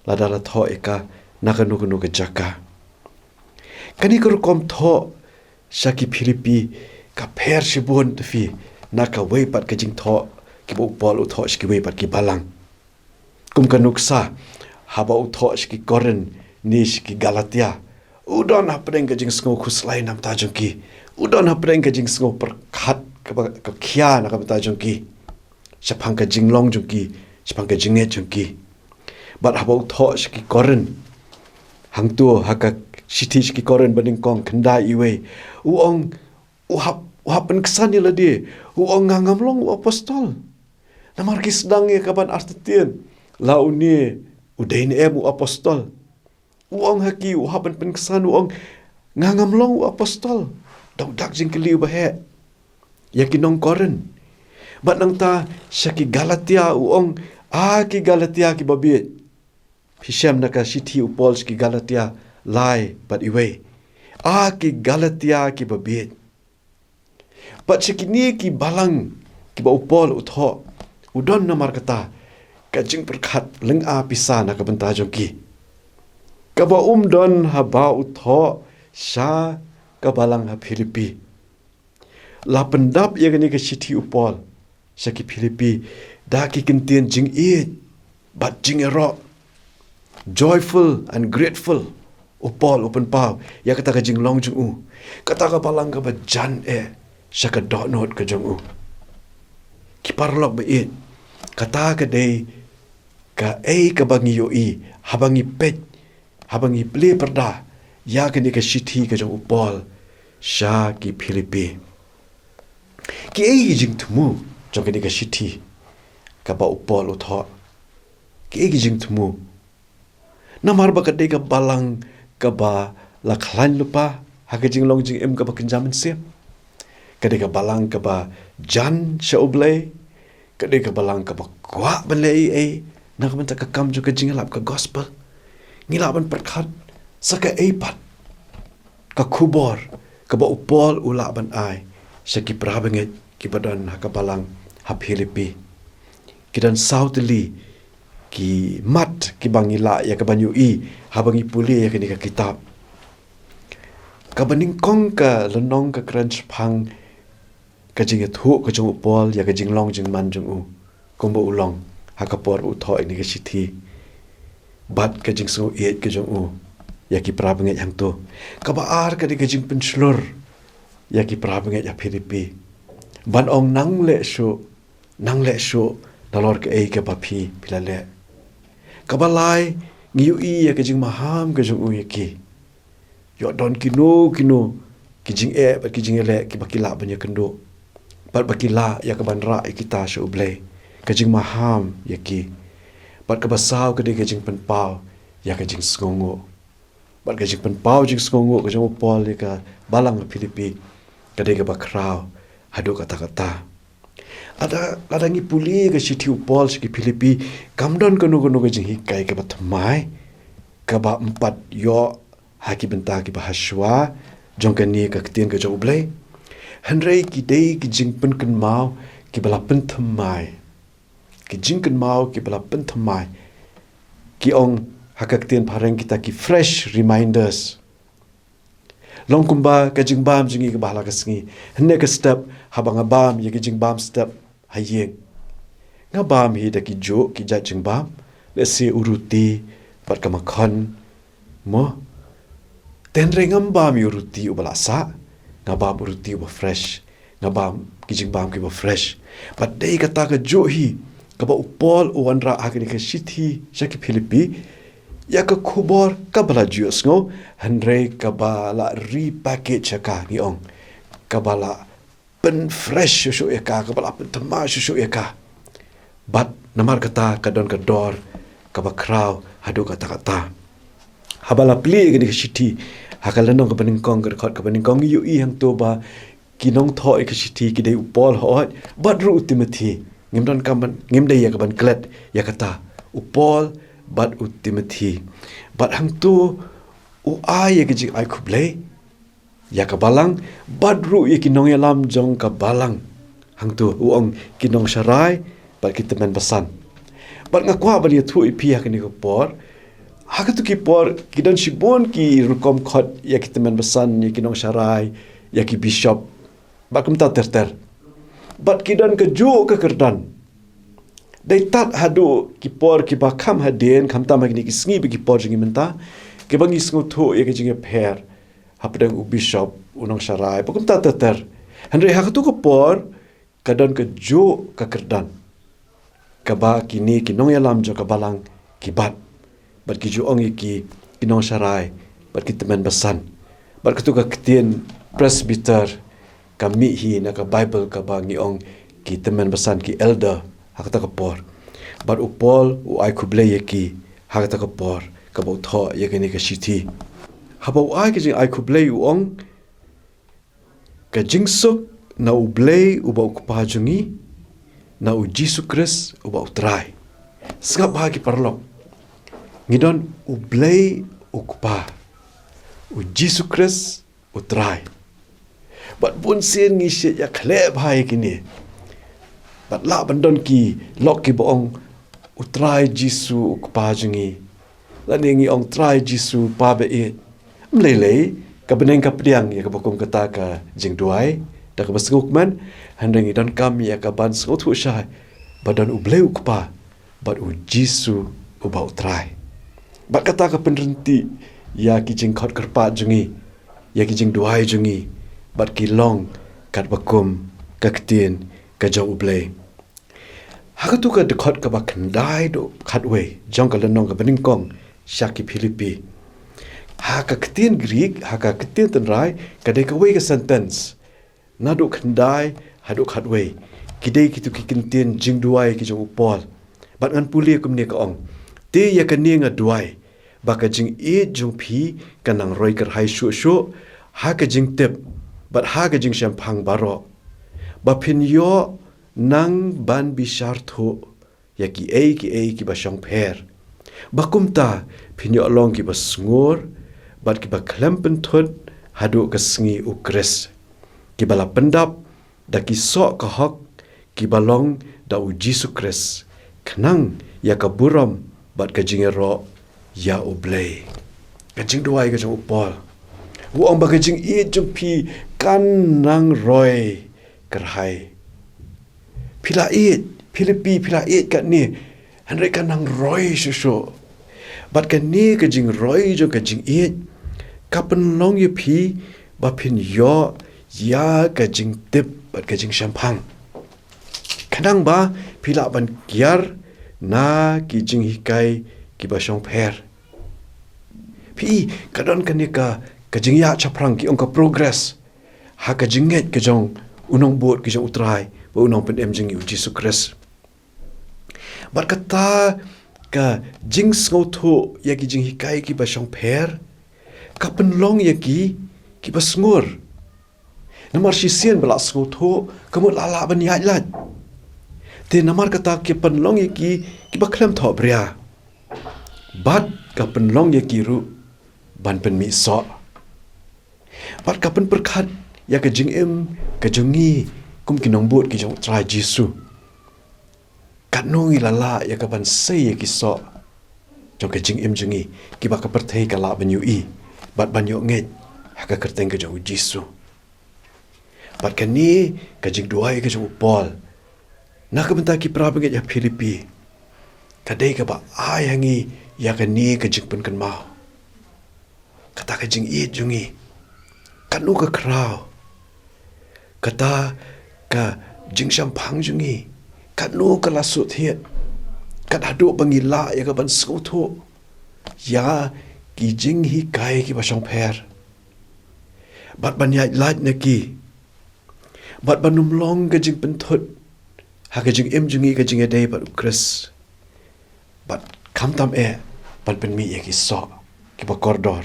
lada la tho eka nakanu ka jaka kani ko kom tho Shaki Filipi ka pher shibon fi naka wei pat ka jing tho ki bo pol u tho shki wei pat ki balang kum ka nuksa haba u tho shki koren ni shki Galatia udon hapdeng ka jing sngo khuslai nam ta jong ki udon hapdeng ka jing sngo per khat ka khia na ka ta jong ki shapang ka jing long jong ki shapang ka jing jong ki bat haba u tho shki koren hang tu haka sithi ki koren baning kong khanda iwe uong uhap pen kesan la di uong ngangam long apostol namar ki sedang ye kaban artitien la uni udain u apostol uong haki uhap pen kesan uong ngangam long apostol dok dak jing keliu bahe yakinong koren bat nang ta syaki Galatia uong ki Galatia ki babit Hisham naka sithi upol ki Galatia lai but iwe ki Galatia ki babit but sikini ki balang ki ba upol utho udon namar kata ka jing perkhat leng pisa na ka benta jongki ka ba don ha ba utho sha ka balang ha Filipi la pendap ye gani ka sithi upol saki Filipi da ki kentien jing but jing ero joyful and grateful upol open pau ya kata ka jing long jung kata ka balang ka ba jan syaka dot note ka jung ki parlok ba kata ka dei ka ka bangi yo habangi pet habangi ple perda ya ka ni ka sithi ka jung upol sha ki Filipi ki jing thumu jong ka ni ka sithi ka ba upol utho ki jing thumu namar ba ka dei ka balang ka ba la khlan lupa ha ka jing long jing em ka ba kinjamin sep ka dei ka balang ka ba jan KHUBLEI ka dei ka balang ka ba kwa BLEI na ka menta ka kam ju ka jing lap ka gospel ngilaban perkhat saka pat ka khubor ka ba upol ulaban ai saki prabenget ki badan ha ka balang ha Filipi kidan southly ki mat ki bangila ya ka banyu ha bangi puli ya ka ni ka kitab ka baning kong ka lenong ka crunch phang ka jing thu ka jung upol ya ka jing long jing man jung kombo ulong ha ka por u tho ni ka sithi bat ka jing so ka jung ya ki pra banget yang tu ka ba ar ka di ka jing penslur ya ki prabenget ya Filipi. Ban ong nang le shu dalor ke ke papi pilale. Kabalai ngiu i ya ke jing maham ke jung u ki. Yo don kino ki jing ki jing ele ki bakila banya kendo. Bat bakila ya ke banra kita shu blei. Ke jing maham ya ki. Bat ke basau ke jing penpau ya ke jing skongo. Bat ke jing penpau jing skongo ke jing pol ya ke balang Filipi. Ke ke bakrau hadu kata-kata. Ada ngi puli ke siti upol si Filipi kamdon kono ke jing hikai ke batmai ke ba 4 yo haki benta ki bahaswa jong ke ni ke ketien ke jong blei henrei ki dei ki jing pen kan mau ki bala pen thamai ki jing kan mau ki bala pen thamai ki ong haka ketien pareng kita ki fresh reminders long kumba ke jing bam jingi ke bahala ke sngi henne ke step habang abam ye ke jing bam step hayeng ngabam hi da ki jo ki ja jing bam le se uruti pat ka makhan mo tenre ngambam uruti ubala sa ngabam uruti uba fresh ngabam ki jing bam ki ba fresh pat dei kata ka jo hi ka ba upol uanra agni ke sithi shaki Filipi ya ka khubor ka bala jius ngo henre ka bala repackage ka ni ong ka bala pen fresh susu eka ka bala pen tama susu eka bat namar kata kadon kador ka bakrau hadu kata habala pli gni shiti hakalanong ka paningkong ka paningkong yu i hang to ba kinong tho ek shiti ki dei upol hot bat ru ultimati ngimdon kaman ngimdei ya ka ban klet ya kata upol bat ultimati bat hang tu u ai ya ki ai KHUBLEI ya ka balang badru ya kinong ya lam jong ka balang hang tu uong kinong syarai bat kita men basan bat ngakwa bali thu ipi ya kini ko por haka tu ki por kidan sibon ki rukom khot ya kita men basan ya kinong syarai ya ki bishop bat kum ta ter bat kidan ke ju ke kerdan dai tat hadu ki por ki ba kham haden kham ta magni ki sngi bi ki por jingi menta ke bangi sngu thu ya ki jingi pher hapdang u bishop unang syarai pakum ta ter henry hak tu ko por kadon ke jo ka kerdan ka ba kini kinong yalam jo ka balang ki bat ki jo ong ki kinong syarai bat ki temen basan bat ketu ka ketien presbyter ka mi hi na ka bible ka ba ngi ong ki temen basan ki elder hak ta ka por bat upol u ai KHUBLEI ki hak ta ka por ka bo tho ye ni ka shiti habau ai ke jing ai KHUBLEI uong ka jingsuk na u BLEI u ba ukpa jungi na u JISU KHRIST u ba TRAI sengap bahagi parlok ngidon u BLEI ukpa u JISU KHRIST u TRAI bat bun sen ngi se ya khle bhai kini bat la bandon ki lok ki boong u TRAI JISU ukpa jungi la ngi ong TRAI JISU pa be e mlelei ka beneng ka pediang ya ka bokum kata ka jingduai da ka basngukman handang dan kami ya ka ban sngot hu syai badan u BLEI ukpa bat u JISU u ba TRAI bat kata ka penrenti ya ki jing khot kerpa jungi ya ki jingduai jungi bat ki long kat bakum ka ketien ka jong u BLEI hakatu ka dekhot ka ba khandai do khatwe jong ka lenong ka beningkong syaki Filipi haka ketien Greek haka ketien tenrai kadai ka we ka sentence nadu khandai hadu khatwe kidai kitu ki kentien jingduai ki jong upol bat ngan puli kum ne ka ong te ya ka ne nga duai ba ka jing e jong phi kanang roi kar hai shu haka jing tep bat haka jing shampang baro ba phin yo nang ban bi shartho ya ki ki ba shong pher ba kumta phin yo long ki ba sngur bat ki ba klempen thut hadu ka sngi u KHRIST ki bala pendap da ki so ka hok ki balong da u JISU KHRIST khnang ya ka buram bat ka jingero ya u BLEI ka jing duai ka jong upol u ong ba ka jing e jong pi kan nang roi kerhai pila e Filipi pila e ka ni hanre kan nang roi susu bat ka ni ka jing roi jong ka jing e kapen long ye pi ba pin yo ya ka jing tip bat ka jing shampang kanang ba pila ban kiar na ki jing hikai ki ba shong pher pi kadon kanika ka jing ya chaprang ki ong ka progress ha ka jinget ka jong unong bot ki jong utrai ba unong pen em jing yu jisu kris bat kata ka jing sngoto ya ki jing hikai ki ba shong pher ka penlong ya ki ba sngur namar sisian bala sngoto kamu lala ban ya lat te namar kata ki penlong ya ki ba klem tho bria bat ka penlong ya ki ru ban pen mi so bat ka pen perkhat ya ka jing em ka jongi kum ki nong bot ki jong trai jisu kat nongi lala ya ka ban sei ya ki so jong ka jing em jongi ki ba ka perthei ka la ban yu i bat ban yo nget ha ka kerteng ka jong jisu bat ka ni ka jing duai ka jong pol na ka benta ki pra banget ya Filipi kadai ka ba ai hangi ya ka ni ka jing pen kan mau kata ka jing i jongi kanu ka krau kata ka jing shampang jongi kanu ka lasut hiat kat hadu bangila ya ka ban skuto ya ki jing hi kai ki ba shong pher bat ban ya lat na ki bat ban num long ka jing pen thot ha ka jing em jongi ka jing e dei bat kris bat kam tam e ban pen mi ya ki so ki ba koridor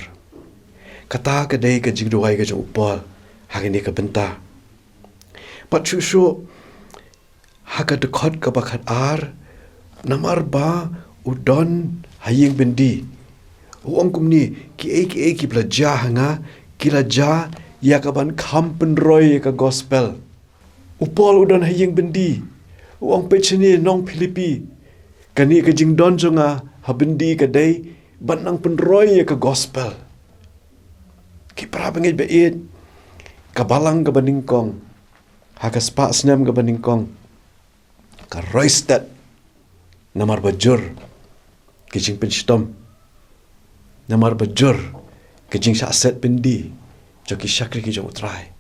kata ka dei ka jing duai ka jong upol ha ka ni ka benta pat chu haka dekot ka bakat ar namar ba udon haying bendi uang kumni ki belajar hanga kilaja ya ka ban kampen roy ka gospel upol udon haying bendi uang pechini nong Filipi kani ka jing don jonga habendi ka dei ban nang penroy ka gospel ki pra bangit beit ka balang ka baningkong haka spa snam ka baningkong KHRIST namar bajur kijing penstom namar bajur kijing saset pendi joki syakri kijong utrai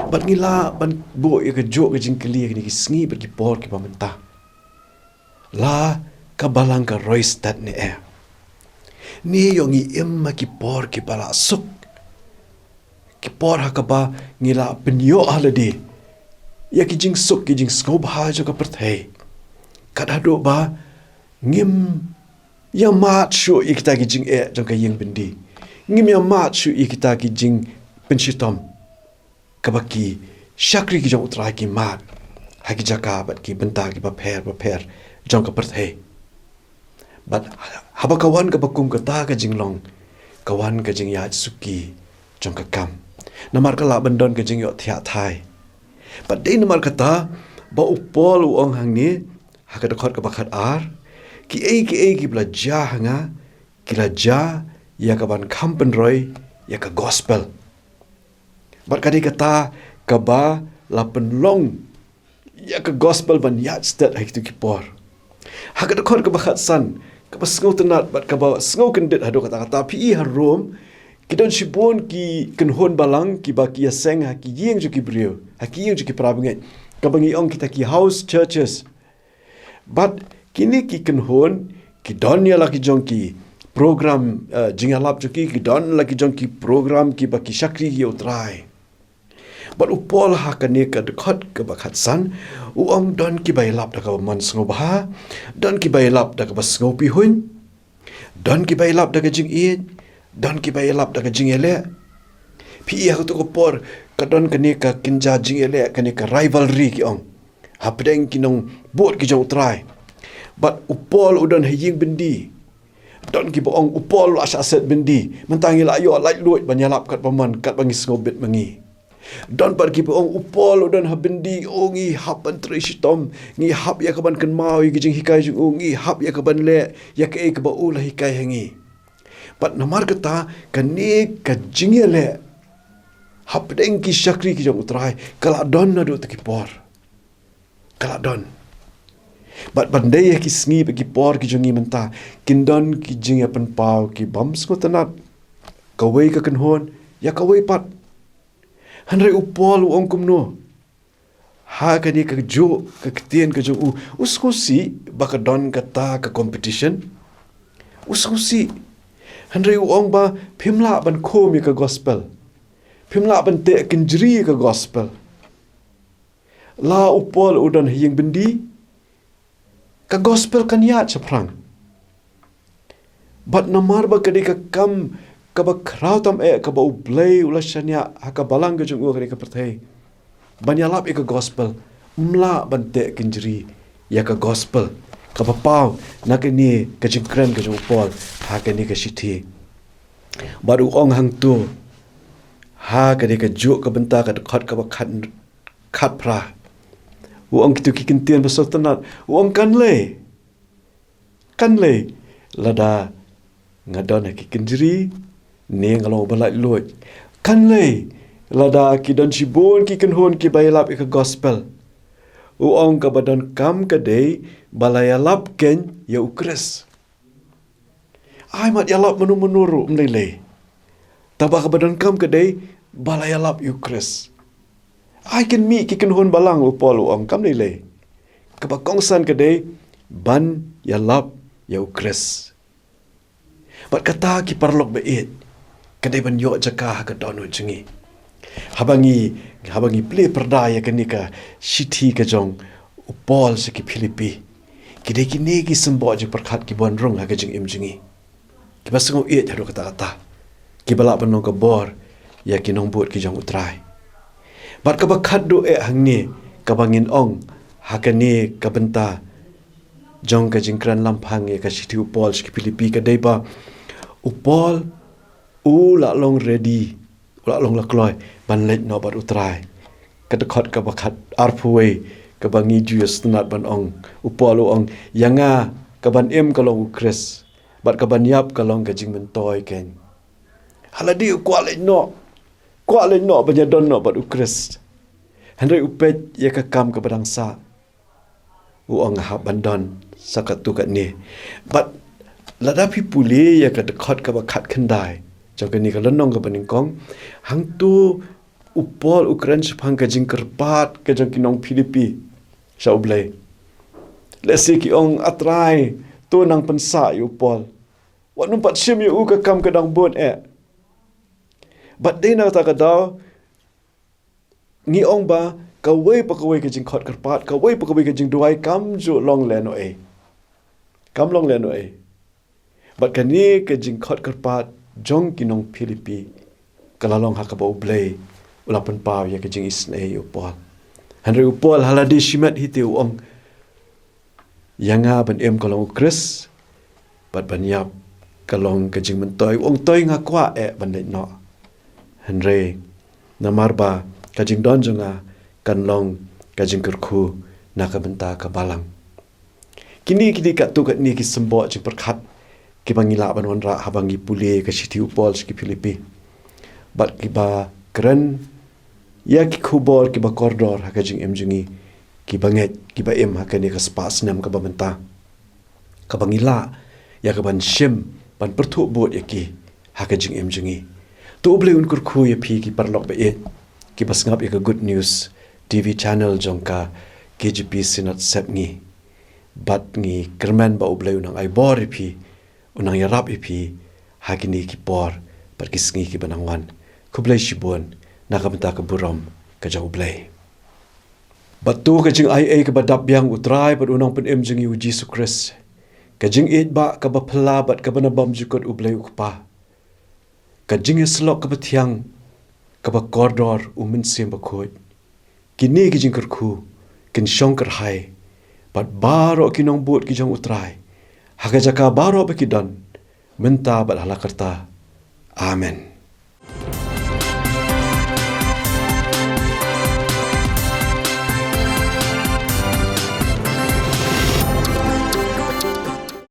bat ngila ban bo ya ke jo kijing keli ni ki sngi bagi por ki pamenta la kabalang KHRIST ni ni yongi emma ki por ki bala suk ki por hakaba ngila penyo haladi ya ki jing suk ki jing skob ha jo ka perthei kadado ba ngim ya mat shu ikita ki jing e jong ka yeng bendi ngim ya mat shu ikita ki jing penshitom kabaki syakri ki jong utrai ki mat ha ki jaka bat ki benta ki ba pher jong ka perthei bat haba kawan ka bakum ka ta ka jing long kawan ka jing ya suki jong ka kam namar ka la bandon ka jing yo thia thai but day namar kata ba upol uang hang ni haka dekot ka bakat ar ki belajar hanga kilaja ya ka ban kampen roy ya ka gospel but kadi kata ka ba la penlong ya ka gospel ban yat stat hak tu kipor haka dekot ka bakat san ka ba sngo tenat bat ka ba sngo kendit hadu kata pi harum kidon shibon ki kenhon balang ki ba ki seng ha ki yeng ju ki brio ha ki yeng ju ki prabanget ka bangi ong kita ki house churches but kini ki kenhon ki don ya la ki jong ki program jingalap ju ki don la ki jong ki program ki ba ki syakri ki utrai but upol ha ka ne ka dekot ka ba khatsan uong don ki bai lap da ka man sngo ba don ki bai lap da ka ba sngo pi hun don ki bai lap da ka jing in don ki bai lap da ka jing ele pi ha to ko por ka don ka ne ka kinja jing ele ka ne ka rivalry ki ong ha pedeng ki nong bot ki jong try but upol udon haying bendi don ki boong upol aset bendi mentangi la yo like luit banyalap kat paman kat bangi ngobet mangi don par ki boong upol udon ha bendi ongi hapan trishitom ngi hap ya kaban kan mau gi jing hikai jing ongi hap ya kaban le ya ke ka ba ul hikai hangi but namar kata kani ka jingele hapdeng ki syakri ki jong utrai kala don na do ki por kala don but bandai ki sngi ki por ki jongi menta kindon ki jing pen pau ki bam sko tanat kawai ka kan hon ya kawai pat Handrai upol uang kumno. Ha kani ka jo ka ketien ka jo uskusi bakadon kata ka competition. Uskusi handrai uang ba pimla ban komi ka gospel. Pimla ban te kenjri ka gospel. La upol udan hiyang bendi ka gospel kan ya chaprang. But namar ba kadi ka kam ka ba krautam ka ba BLEI ulashanya haka balang ka jung kadi ka pertai. Banyalap ka gospel mla bante kenjri ya ka gospel ka ba pau nakini ka jingkren ka jung upol haka ni ka shiti. Baru ong hang tu ha kadi ka juk ka benta ka dekat ka ba khat pra. Uang kitu kikintian besar tenat. Uang kanle lada ngadon kikinjri ni ngalo balai luat. Kanle lada kidon sibon kikenhon ki bayalap ka gospel. Uang ka badan kam kadai balayalap ken ya ukres. Ai mat yalap menuru mlele. Tabak ka badan kam kadai balayalap ukres. I can meet kiken hon balang upol uang kam nilai. Kabakongsan kadai ban ya lap ya ukres. Bat kata ki parlok beit kadai ban yo jaka ka donu jengi. Habangi play perdaya kenika shiti ka jong upol seki Filipi. Kidai kini ki sembo je perkat ki bon rong ha ka jeng im jengi. Ki basengo it hadu kata-kata. Ki balak banong ka bor ya ki nong buat ki jong utrai. Bat kabakat do hangni kabangin ong hakani kabenta jong ka jingkran lampang ka shiti upol ski Filipi ka deba upol la long ready la long la kloi ban let no bat utrai ka dekat kabakat arpuwe kabangi juas tenat ban ong upol ong yanga kaban kalong ukres bat kaban yap kalong ka jing mentoy ken haladi kwale no banyadon no bat ukres. Handai upet ya ka kam ka badangsa. Uang ha bandon sakat tu kat ni. But ladapi puli ya ka dekat ka bakat kendai. Jauh ni ka lenong ka baningkong. Hang tu upol Ukraine sepang ka jing kerpat ka jang kinong Filipi. Sa BLEI. Lesi ki ong atrai tu nang pensa yu upol. Wat numpat sim yu ka kam ka dang bon But dia nak tak daw ngi ong ba kawai pakawai ke jing khot kerpat kawai pakawai ke jing duai kam ju long leno kam long leno But kani ke jing khot kerpat jong kinong Filipi kalalong hakaba BLEI ulapan pau ya ke jing isne upol handre upol haladi shimat hiti ong yanga ban kalong KHRIST bat banyap kalong ke jing mentoy ong toy ngakwa ban no Henry namarba kajing donjonga kanlong kajing KHRIST na kabenta kabalang. Kini kat tu kat ni ki sembo jing perkat ki bangila ban wanra habangi puli ke shiti upol ki Filipi. Bat ki ba keren ya ki khubol ki ba koridor ha kajing emjungi ki banget ki ba em ha kani ka spas nam ka bamenta. Ka bangila ya ka ban shim ban pertu bot ya ki ha kajing emjungi. Tu BLEI KHRIST ya pi ki parlok be ki basngap ya good news TV channel jongka KGP sinat sep ngi bat ngi kerman ba BLEI unang ai bor pi unang yarap pi hakini ki por perkisngi ki banangwan KHUBLEI shibun nakamta ka burom ka jang BLEI batu ka jing ai ka badap yang utrai bat unang pen jing JISU KHRIST ka jing ba ka ba phla bat ka banabam jukot BLEI ukpa kajing slok ka THIANG ka ba koridor sem bakot kini ki jing KHRKHU kin shongkerhai bat BAROH kinong buat ki jong utrai haga jaka BAROH bakidan menta bat halakarta amen.